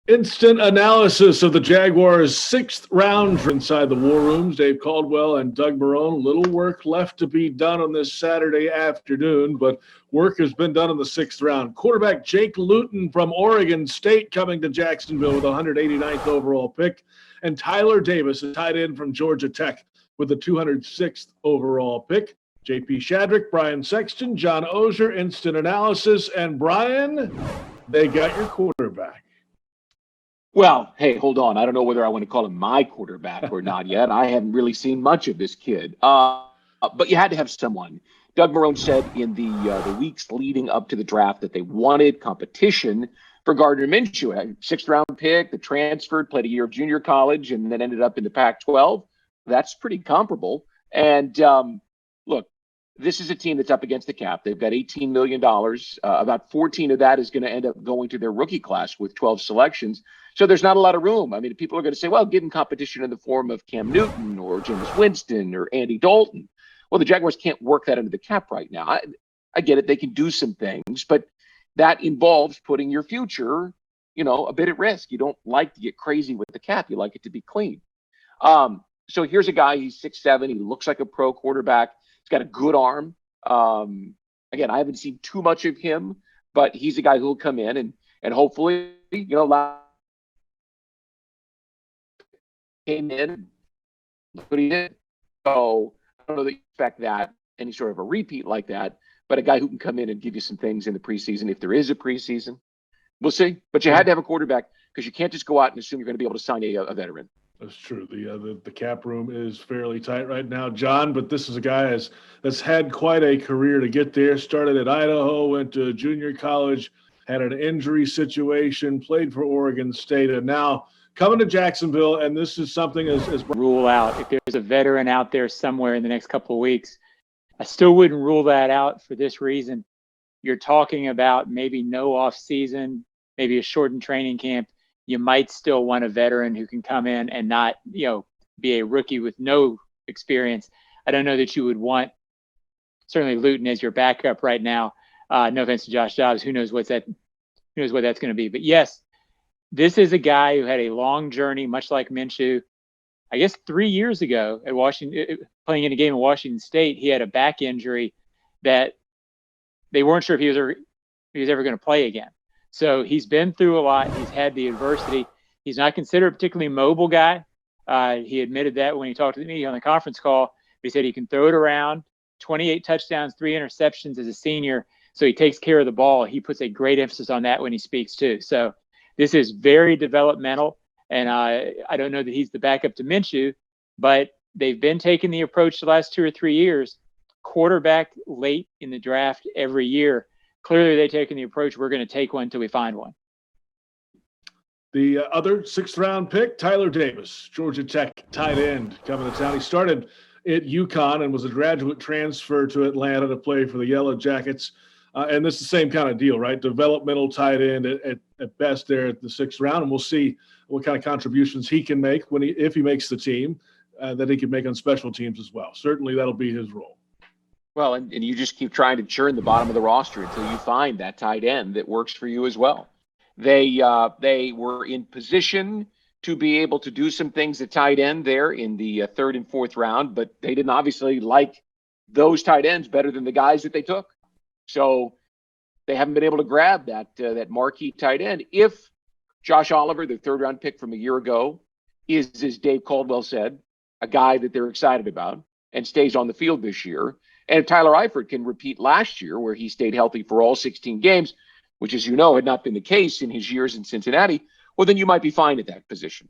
Instant analysis of the Jaguars' sixth round inside the war rooms. Dave Caldwell and Doug Marrone. Little work left to be done on this Saturday afternoon, but work has been done in the sixth round. Quarterback Jake Luton from Oregon State coming to Jacksonville with the 189th overall pick, and Tyler Davis, a tight end from Georgia Tech, with the 206th overall pick. JP Shadrick, Brian Sexton, John Oehser, instant analysis, and Brian, they got your quarterback. Well, hey, hold on. I don't know whether I want to call him my quarterback or not yet. I haven't really seen much of this kid. But you had to have someone. Doug Marrone said in the weeks leading up to the draft that they wanted competition for Gardner Minshew. A sixth-round pick, that transferred, played a year of junior college, and then ended up in the Pac-12. That's pretty comparable. And look, this is a team that's up against the cap. They've got $18 million. About 14 of that is going to end up going to their rookie class with 12 selections. So there's not a lot of room. I mean, people are going to say, well, give them competition in the form of Cam Newton or Jameis Winston or Andy Dalton. Well, the Jaguars can't work that into the cap right now. I get it. They can do some things, but that involves putting your future, a bit at risk. You don't like to get crazy with the cap. You like it to be clean. So here's a guy, he's 6'7". He looks like a pro quarterback. He's got a good arm. Again, I haven't seen too much of him, but he's a guy who will come in and hopefully, came in, look what he did. So I don't know that you expect that, any sort of a repeat like that, but a guy who can come in and give you some things in the preseason, if there is a preseason. We'll see. But you had to have a quarterback because you can't just go out and assume you're going to be able to sign a veteran. That's true. The cap room is fairly tight right now, John, but this is a guy that's had quite a career to get there. Started at Idaho, went to junior college, had an injury situation, played for Oregon State, and now coming to Jacksonville, and this is something as rule out. If there's a veteran out there somewhere in the next couple of weeks, I still wouldn't rule that out for this reason. You're talking about maybe no off season, maybe a shortened training camp. You might still want a veteran who can come in and not, be a rookie with no experience. I don't know that you would want certainly Luton as your backup right now. No offense to Josh Dobbs. Who knows what that's going to be. But yes, this is a guy who had a long journey, much like Minshew. I guess 3 years ago at Washington, playing in a game in Washington State, he had a back injury that they weren't sure if he was ever going to play again. So he's been through a lot. He's had the adversity. He's not considered a particularly mobile guy. He admitted that when he talked to me on the conference call. He said he can throw it around. 28 touchdowns, 3 interceptions as a senior. So he takes care of the ball. He puts a great emphasis on that when he speaks too. So this is very developmental. And I don't know that he's the backup to Minshew, but they've been taking the approach the last 2 or 3 years, quarterback late in the draft every year. Clearly, they've taken the approach, we're going to take one until we find one. The other sixth-round pick, Tyler Davis, Georgia Tech tight end, coming to town. He started at UConn and was a graduate transfer to Atlanta to play for the Yellow Jackets. And this is the same kind of deal, right? Developmental tight end at best there at the sixth round. And we'll see what kind of contributions he can make if he makes the team, that he can make on special teams as well. Certainly that'll be his role. Well, and you just keep trying to churn the bottom of the roster until you find that tight end that works for you as well. They were in position to be able to do some things at tight end there in the third and fourth round, but they didn't obviously like those tight ends better than the guys that they took. So they haven't been able to grab that marquee tight end. If Josh Oliver, the third-round pick from a year ago, is, as Dave Caldwell said, a guy that they're excited about and stays on the field this year, and if Tyler Eifert can repeat last year where he stayed healthy for all 16 games, which, as you know, had not been the case in his years in Cincinnati, well, then you might be fine at that position.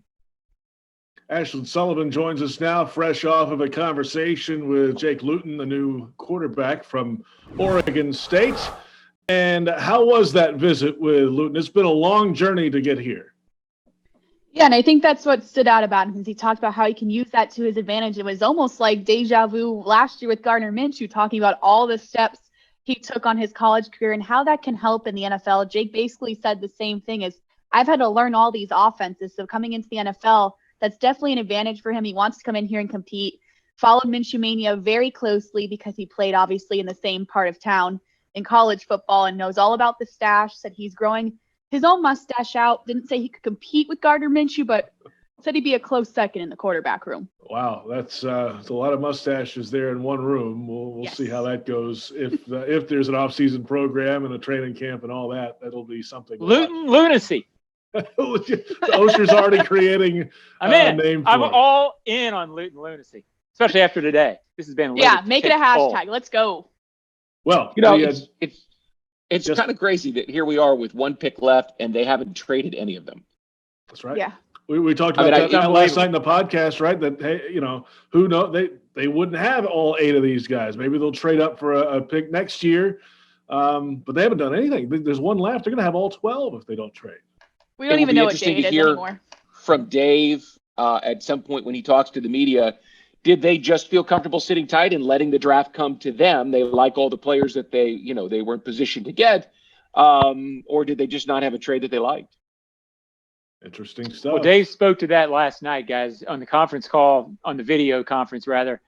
Ashland Sullivan joins us now, fresh off of a conversation with Jake Luton, the new quarterback from Oregon State. And how was that visit with Luton? It's been a long journey to get here. Yeah, and I think that's what stood out about him, because he talked about how he can use that to his advantage. It was almost like deja vu last year with Gardner Minshew, talking about all the steps he took on his college career and how that can help in the NFL. Jake basically said the same thing as, I've had to learn all these offenses, so coming into the NFL, that's definitely an advantage for him. He wants to come in here and compete. Followed Minshew Mania very closely because he played obviously in the same part of town in college football and knows all about the stash. Said he's growing his own mustache out. Didn't say he could compete with Gardner Minshew, but said he'd be a close second in the quarterback room. Wow, that's a lot of mustaches there in one room. We'll Yes. see how that goes. If there's an off-season program and a training camp and all that, that'll be something. Luton lunacy. Oehser's already creating I'm a in. name for I'm it. all in on Luton lunacy, especially after today. This has been Yeah, make it a poll. hashtag. Let's go. Well, You know, it's it's just- kind of crazy that here we are with one pick left and they haven't traded any of them. that's right. Yeah. We talked I about mean, that last night in the podcast, right? That, hey, who knows? They wouldn't have all 8 of these guys. Maybe they'll trade up for a pick next year, but they haven't done anything. There's one left. They're going to have all 12 if they don't trade. We It don't will even be know what interesting day it to is hear anymore. From Dave at some point when he talks to the media, did they just feel comfortable sitting tight and letting the draft come to them? They like all the players that they weren't positioned to get, or did they just not have a trade that they liked? Interesting stuff. Well, Dave spoke to that last night, guys, on the conference call, on the video conference, rather,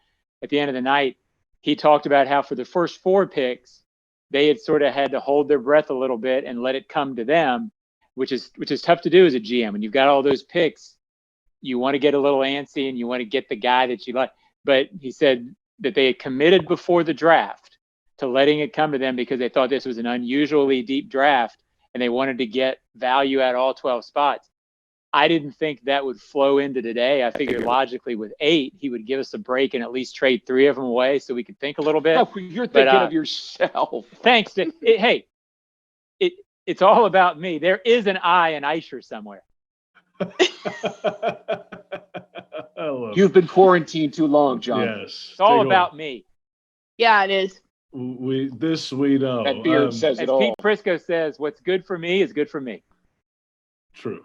at the end of the night. He talked about how for the first 4 picks, they had sort of had to hold their breath a little bit and let it come to them, which is tough to do as a GM. When you've got all those picks, you want to get a little antsy and you want to get the guy that you like. But he said that they had committed before the draft to letting it come to them because they thought this was an unusually deep draft and they wanted to get value at all 12 spots. I didn't think that would flow into today. I figured logically with 8, he would give us a break and at least trade 3 of them away so we could think a little bit. Oh, you're thinking of yourself. Thanks to hey, it's all about me. There is an I in Eifert somewhere. You've been quarantined too long, John. Yes. It's all Take about over. me. Yeah, it is. We know. That beard says As it all. Pete Prisco says, what's good for me is good for me. True.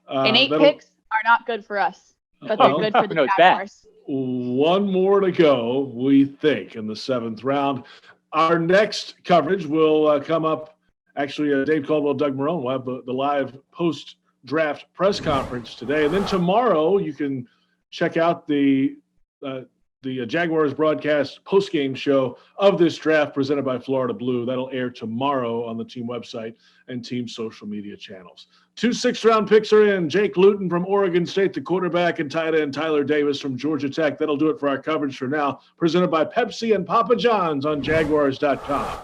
And 8 that'll- picks are not good for us, but Well, they're good for the no, it's bad. Jaguars. One more to go, we think, in the 7th round. Our next coverage will come up. Actually, Dave Caldwell, Doug Marone will have the live post-draft press conference today. And then tomorrow, you can check out the Jaguars broadcast post-game show of this draft presented by Florida Blue. That'll air tomorrow on the team website and team social media channels. 2 6th-round picks are in. Jake Luton from Oregon State, the quarterback, and tight end Tyler Davis from Georgia Tech. That'll do it for our coverage for now. Presented by Pepsi and Papa John's on Jaguars.com.